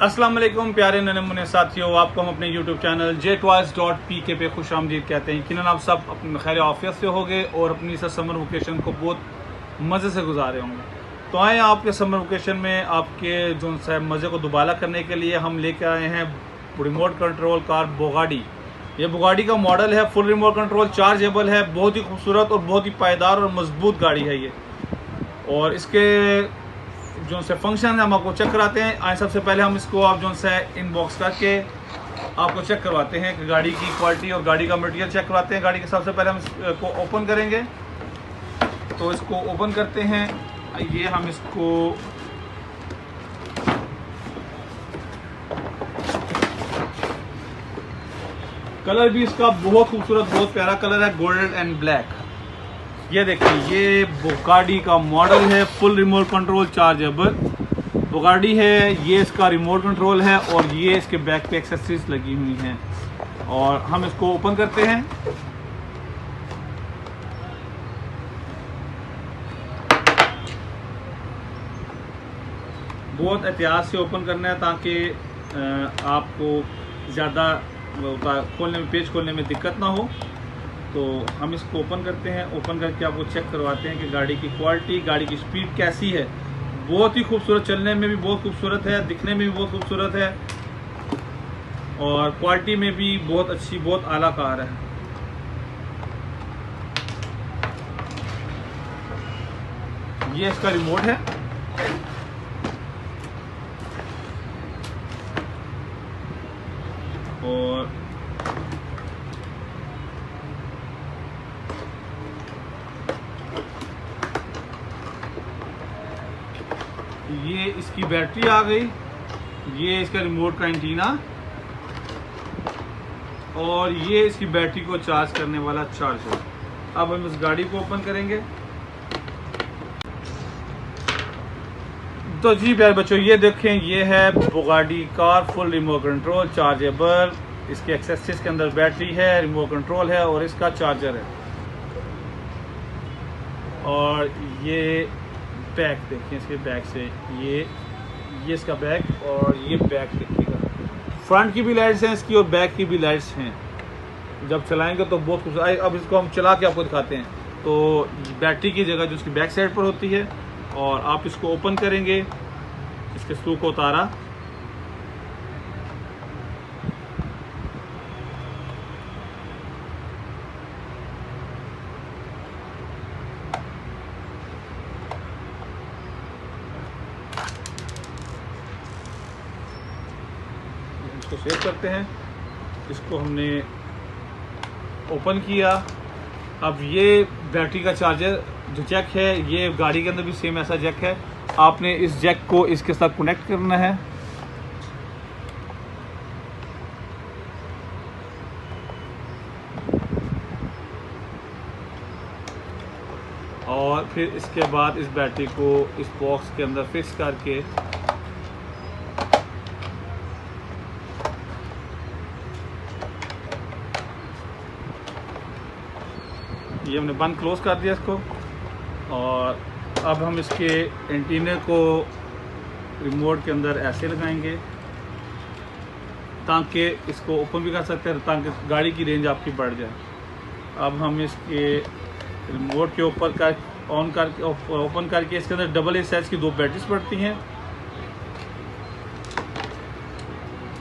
अस्सलाम वालेकुम प्यारे नन्हे मुन्ने साथियों, आपको हम अपने YouTube चैनल jtoys.pk पे खुश आमदीद कहते हैं। यकीनन आप सब अपने खैर आफियत से होंगे और अपनी समर वेकेशन को बहुत मज़े से गुजारे होंगे। तो आए आपके समर वेकेशन में आपके जो सा मज़े को दुबारा करने के लिए हम लेकर आए हैं रिमोट कंट्रोल कार बुगाटी। ये बुगाटी का मॉडल है, फुल रिमोट कंट्रोल, चार्जेबल है, बहुत ही खूबसूरत और बहुत ही पायदार और मजबूत गाड़ी है ये। और इसके जो से फंक्शन है हम आपको चेक कराते हैं। आए सबसे पहले हम इसको आप जो से इनबॉक्स करके आपको चेक करवाते हैं कि गाड़ी की क्वालिटी और गाड़ी का मटेरियल चेक करवाते हैं। गाड़ी के सबसे पहले हम इसको ओपन करेंगे, तो इसको ओपन करते हैं। ये हम इसको कलर भी इसका बहुत खूबसूरत, बहुत प्यारा कलर है, गोल्ड एंड ब्लैक। ये देखिए, ये बुगाटी का मॉडल है, full remote control chargeable Bugatti है। ये इसका रिमोट कंट्रोल है और ये इसके बैक पे एक्सेसरीज लगी हुई हैं। और हम इसको ओपन करते हैं। बहुत एहतियात से ओपन करना है ताकि आपको ज़्यादा खोलने में, पेज खोलने में दिक्कत ना हो। तो हम इसको ओपन करते हैं। ओपन करके आपको चेक करवाते हैं कि गाड़ी की क्वालिटी, गाड़ी की स्पीड कैसी है। बहुत ही खूबसूरत, चलने में भी बहुत खूबसूरत है, दिखने में भी बहुत खूबसूरत है और क्वालिटी में भी बहुत अच्छी, बहुत आला कार है। ये इसका रिमोट है और ये इसकी बैटरी आ गई। ये इसका रिमोट का एंटीना और ये इसकी बैटरी को चार्ज करने वाला चार्जर। अब हम इस गाड़ी को ओपन करेंगे। तो जी प्यारे बच्चों, ये देखें, ये है Bugatti car, full remote control chargeable. इसके एक्सेसरीज के अंदर बैटरी है, रिमोट कंट्रोल है और इसका चार्जर है। और ये बैक देखिए, इसके बैक से ये इसका बैक और ये बैक देखिएगा। फ्रंट की भी लाइट्स हैं इसकी और बैक की भी लाइट्स हैं। जब चलाएंगे तो बहुत कुछ। अब इसको हम चला के आपको दिखाते हैं। तो बैटरी की जगह जो उसकी बैक साइड पर होती है और आप इसको ओपन करेंगे, इसके स्क्रू को उतारा, इसको सेव करते हैं। इसको हमने ओपन किया। अब ये बैटरी का चार्जर जो जैक है, ये गाड़ी के अंदर भी सेम ऐसा जैक है। आपने इस जैक को इसके साथ कनेक्ट करना है। और फिर इसके बाद इस बैटरी को इस बॉक्स के अंदर फिक्स करके ये हमने बंद क्लोज कर दिया इसको। और अब हम इसके एंटीने को रिमोट के अंदर ऐसे लगाएंगे ताकि इसको ओपन भी कर सकते हैं, ताकि गाड़ी की रेंज आपकी बढ़ जाए। अब हम इसके रिमोट के ऊपर ओपन करके इसके अंदर डबल ए साइज की 2 बैटरीज पड़ती हैं।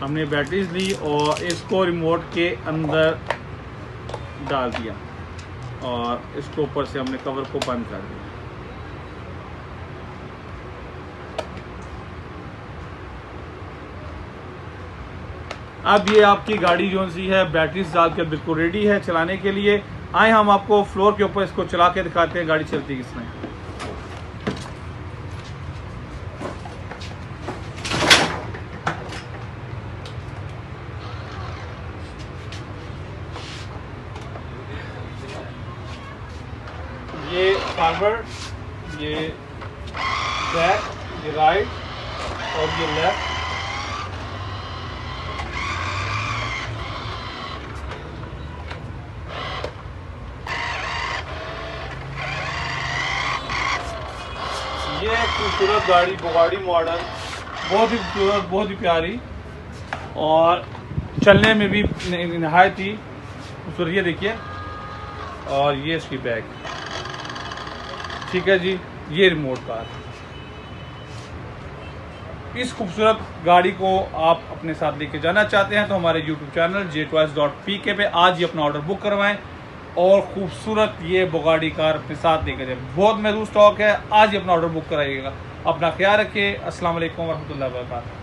हमने बैटरीज ली और इसको रिमोट के अंदर डाल दिया और इसके ऊपर से हमने कवर को बंद कर दिया। अब ये आपकी गाड़ी जो सी है बैटरीज डाल के बिल्कुल रेडी है चलाने के लिए। आए हम आपको फ्लोर के ऊपर इसको चला के दिखाते हैं गाड़ी चलती किसमें। ये फॉरवर्ड, ये बैक, ये राइट और ये लेफ्ट। ये खूबसूरत गाड़ी बुगाटी मॉडल बहुत ही खूबसूरत, बहुत ही प्यारी और चलने में भी नहायत ही खूबसूरत। ये देखिए, और ये इसकी बैग, ठीक है जी। ये रिमोट कार। इस खूबसूरत गाड़ी को आप अपने साथ लेके जाना चाहते हैं तो हमारे YouTube चैनल jtoys.pk पे आज ही अपना ऑर्डर बुक करवाएं और खूबसूरत ये बुगाटी कार अपने साथ लेकर जाएं। बहुत महदूद स्टॉक है, आज ही अपना ऑर्डर बुक कराइएगा। अपना ख्याल रखिए। अस्सलाम वालेकुम वरहमतुल्लाहि वबरकातुहू।